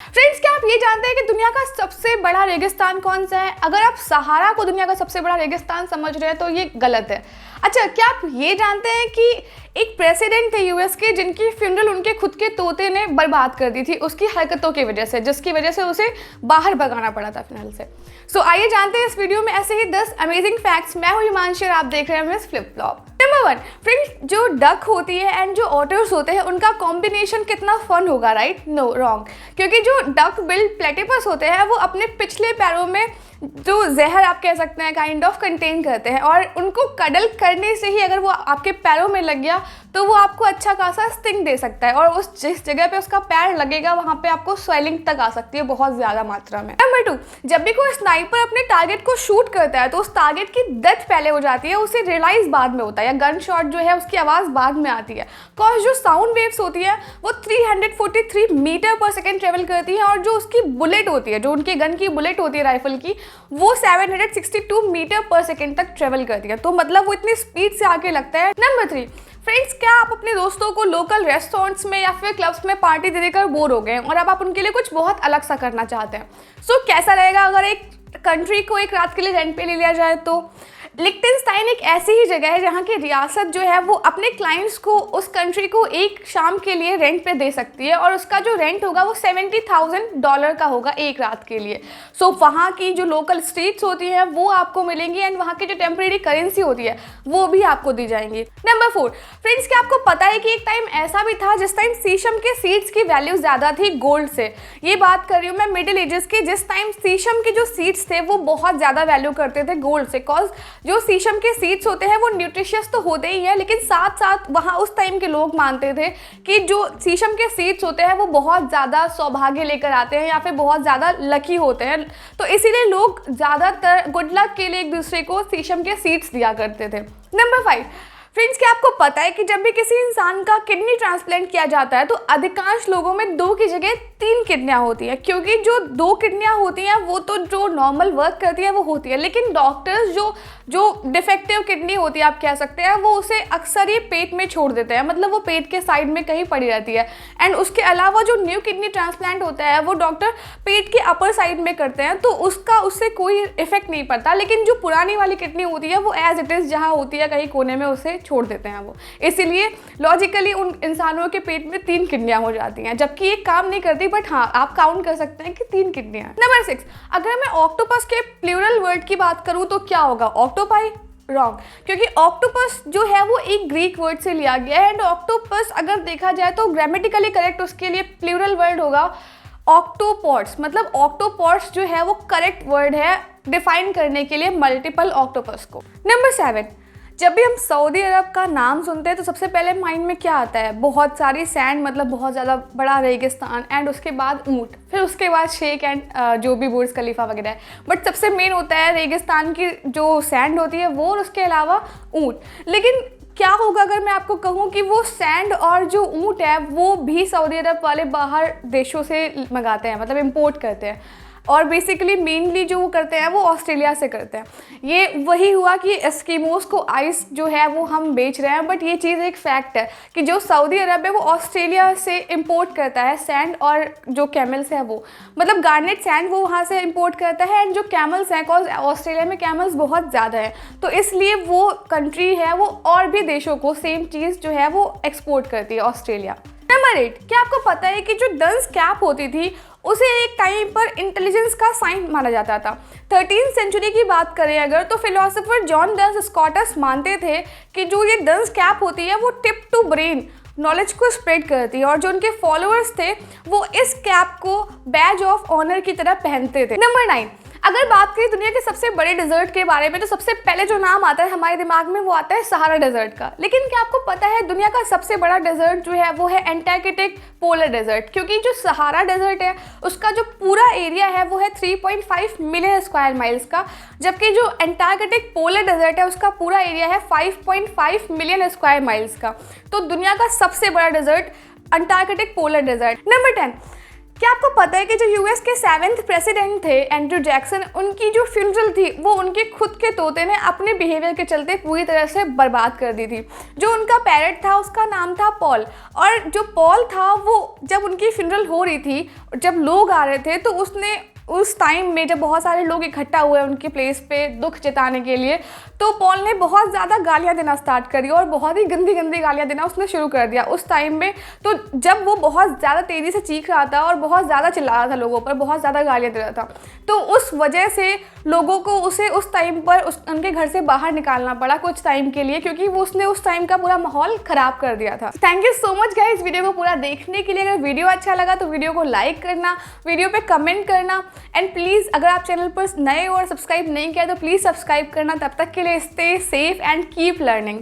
Friends, क्या आप ये जानते हैं कि दुनिया का सबसे बड़ा रेगिस्तान कौन सा है? अगर आप सहारा को दुनिया का सबसे बड़ा रेगिस्तान समझ रहे हैं तो ये गलत है। अच्छा, क्या आप ये जानते हैं कि एक प्रेसिडेंट थे यूएस के जिनकी फ्यूनरल उनके खुद के तोते ने बर्बाद कर दी थी उसकी हरकतों की वजह से, जिसकी वजह से उसे बाहर भगाना पड़ा था फ्यूनरल से। सो आइए जानते हैं इस वीडियो में ऐसे ही 10 अमेजिंग फैक्ट्स। मैं हूं हिमांशी और आप देख रहे हैं miss flip flop. Number 1, friends, जो डक होती है एंड जो ऑटर्स होते हैं उनका कॉम्बिनेशन कितना फन होगा, राइट? No, wrong. क्योंकि जो डक बिल्ड प्लेटिपस होते हैं वो अपने पिछले पैरों में जो जहर आप कह सकते हैं काइंड ऑफ कंटेन करते हैं, और उनको कडल करने से ही अगर वो आपके पैरों में लग गया तो वो आपको अच्छा खासा स्टिंग दे सकता है, और उस जिस जगह पे उसका पैर लगेगा वहाँ पे आपको स्वेलिंग तक आ सकती है बहुत ज़्यादा मात्रा में। नंबर 2, जब भी कोई स्नाइपर अपने टारगेट को शूट करता है तो उस टारगेट की डेथ पहले हो जाती है, उसे रियलाइज बाद में होता है, या गन शॉट जो है उसकी आवाज़ बाद में आती है। कॉज जो साउंड वेव्स होती है वो 343 मीटर पर सेकेंड ट्रेवल करती है, और जो उसकी बुलेट होती है, जो उनके गन की बुलेट होती है राइफल की, वो 762 मीटर पर सेकेंड तक ट्रेवल करती है। तो मतलब वो इतनी स्पीड से आके लगता है। नंबर 3, फ्रेंड्स, क्या आप अपने दोस्तों को लोकल रेस्टोरेंट्स में या फिर क्लब्स में पार्टी दे देकर बोर हो गए हैं और अब आप उनके लिए कुछ बहुत अलग सा करना चाहते हैं? सो कैसा रहेगा अगर एक कंट्री को एक रात के लिए रेंट पे ले लिया जाए? तो लिक्टेनस्टाइन एक ऐसी ही जगह है जहाँ की रियासत जो है वो अपने क्लाइंट्स को उस कंट्री को एक शाम के लिए रेंट पे दे सकती है, और उसका जो रेंट होगा वो $70,000 का होगा एक रात के लिए। सो वहाँ की जो लोकल स्ट्रीट्स होती हैं वो आपको मिलेंगी, एंड वहाँ की जो टेम्प्रेरी करेंसी होती है वो भी आपको दी जाएंगी। नंबर 4, फ्रेंड्स, क्या आपको पता है कि एक टाइम ऐसा भी था जिस टाइम शीशम के सीड्स की वैल्यू ज़्यादा थी गोल्ड से? ये बात कर रही हूँ मैं मिडिल एजेस की, जिस टाइम शीशम के जो सीड्स थे वो बहुत ज़्यादा वैल्यू करते थे गोल्ड से। कॉज जो शीशम के सीड्स होते हैं वो न्यूट्रिशियस तो होते ही हैं, लेकिन साथ साथ वहाँ उस टाइम के लोग मानते थे कि जो शीशम के सीड्स होते हैं वो बहुत ज़्यादा सौभाग्य लेकर आते हैं या फिर बहुत ज़्यादा लकी होते हैं। तो इसीलिए लोग ज़्यादातर गुड लक के लिए एक दूसरे को शीशम के सीड्स दिया करते थे। नंबर 5, फ्रेंड्स, क्या आपको पता है कि जब भी किसी इंसान का किडनी ट्रांसप्लांट किया जाता है तो अधिकांश लोगों में 2 की जगह 3 किडनियाँ होती हैं? क्योंकि जो 2 किडनियाँ होती हैं वो तो जो नॉर्मल वर्क करती है वो होती है, लेकिन डॉक्टर्स जो डिफेक्टिव किडनी होती है आप कह सकते हैं वो उसे अक्सर ये पेट में छोड़ देते हैं, मतलब वो पेट के साइड में कहीं पड़ी रहती है। एंड उसके अलावा जो न्यू किडनी ट्रांसप्लांट होता है वो डॉक्टर पेट के अपर साइड में करते हैं, तो उससे कोई इफेक्ट नहीं पड़ता, लेकिन जो पुरानी वाली किडनी होती है वो एज इट इज़ जहाँ होती है कहीं कोने में उसे छोड़ देते हैं वो। इसीलिए लॉजिकली उन इंसानों के पेट में 3 किडनियाँ हो जाती हैं, जबकि ये काम नहीं करती, बट हाँ आप काउंट कर सकते हैं कि 3 किडनियाँ। नंबर 6, अगर मैं ऑक्टोपस के प्लूरल वर्ड की बात करूँ तो क्या होगा? ऑक्टोपाई? रॉन्ग, क्योंकि ऑक्टोपस जो है वो एक ग्रीक वर्ड से लिया गया है, एंड ऑक्टोपस अगर देखा जाए तो ग्रामेटिकली करेक्ट उसके लिए प्लूरल वर्ड होगा ऑक्टोपॉड्स। मतलब ऑक्टोपॉड्स जो है वो करेक्ट वर्ड है डिफाइन करने के लिए मल्टीपल ऑक्टोपस को। नंबर 7, जब भी हम सऊदी अरब का नाम सुनते हैं तो सबसे पहले माइंड में क्या आता है? बहुत सारी सैंड, मतलब बहुत ज़्यादा बड़ा रेगिस्तान, एंड उसके बाद ऊँट, फिर उसके बाद शेख एंड जो भी बुर्ज खलीफा वगैरह है। बट सबसे मेन होता है रेगिस्तान की जो सैंड होती है वो, और उसके अलावा ऊँट। लेकिन क्या होगा अगर मैं आपको कहूँ कि वो सैंड और जो ऊँट है वो भी सऊदी अरब वाले बाहर देशों से मंगाते हैं, मतलब इम्पोर्ट करते हैं, और बेसिकली मेनली जो वो करते हैं वो ऑस्ट्रेलिया से करते हैं। ये वही हुआ कि एस्किमोस को आइस जो है वो हम बेच रहे हैं, बट ये चीज़ एक फैक्ट है कि जो सऊदी अरब है वो ऑस्ट्रेलिया से इंपोर्ट करता है सैंड, और जो कैमल्स है वो, मतलब गार्नेट सैंड वो वहाँ से इंपोर्ट करता है, एंड जो कैमल्स हैं, कॉज ऑस्ट्रेलिया में कैमल्स बहुत ज़्यादा है, तो इसलिए वो कंट्री है वो और भी देशों को सेम चीज़ जो है वो एक्सपोर्ट करती है ऑस्ट्रेलिया। नंबर 8, क्या आपको पता है कि जो डंस कैप होती थी उसे एक टाइम पर इंटेलिजेंस का साइन माना जाता था? 13वीं सेंचुरी की बात करें अगर, तो फिलोसोफर जॉन डंस स्कॉटस मानते थे कि जो ये डंस कैप होती है वो टिप टू ब्रेन नॉलेज को स्प्रेड करती है, और जो उनके फॉलोअर्स थे वो इस कैप को बैज ऑफ ऑनर की तरह पहनते थे। नंबर 9, अगर बात करें दुनिया के सबसे बड़े डेजर्ट के बारे में तो सबसे पहले जो नाम आता है हमारे दिमाग में वो आता है सहारा डेजर्ट का। लेकिन क्या आपको पता है दुनिया का सबसे बड़ा डेजर्ट जो है वो है एंटार्कटिक पोलर डेजर्ट? क्योंकि जो सहारा डेजर्ट है उसका जो पूरा एरिया है वो है 3.5 मिलियन स्क्वायर माइल्स का, जबकि जो एंटार्कटिक पोलर डेजर्ट है उसका पूरा एरिया है 5.5 मिलियन स्क्वायर माइल्स का। तो दुनिया का सबसे बड़ा desert Antarctic polar desert. Number 10, क्या आपको पता है कि जो यूएस के 7th प्रेसिडेंट थे एंड्रयू जैक्सन, उनकी जो फ्यूनरल थी वो उनके खुद के तोते ने अपने बिहेवियर के चलते पूरी तरह से बर्बाद कर दी थी। जो उनका पैरट था उसका नाम था पॉल, और जो पॉल था वो जब उनकी फ्यूनरल हो रही थी, जब लोग आ रहे थे, तो उसने उस टाइम में जब बहुत सारे लोग इकट्ठा हुए उनके प्लेस पे दुख जताने के लिए, तो पॉल ने बहुत ज़्यादा गालियाँ देना स्टार्ट करी और बहुत ही गंदी गंदी गालियाँ देना उसने शुरू कर दिया उस टाइम में। तो जब वो बहुत ज़्यादा तेज़ी से चीख रहा था और बहुत ज़्यादा चिल्ला रहा था लोगों पर, बहुत ज़्यादा गालियाँ दे रहा था, तो उस वजह से लोगों को उसे उस टाइम पर उनके घर से बाहर निकालना पड़ा कुछ टाइम के लिए, क्योंकि वो उसने उस टाइम का पूरा माहौल ख़राब कर दिया था। Thank you so much guys video को पूरा देखने के लिए। अगर वीडियो अच्छा लगा तो वीडियो को लाइक करना, वीडियो पे कमेंट करना, एंड प्लीज़ अगर आप चैनल पर नए और सब्सक्राइब नहीं किया तो प्लीज़ सब्सक्राइब करना। तब तक के लिए stay safe and keep learning.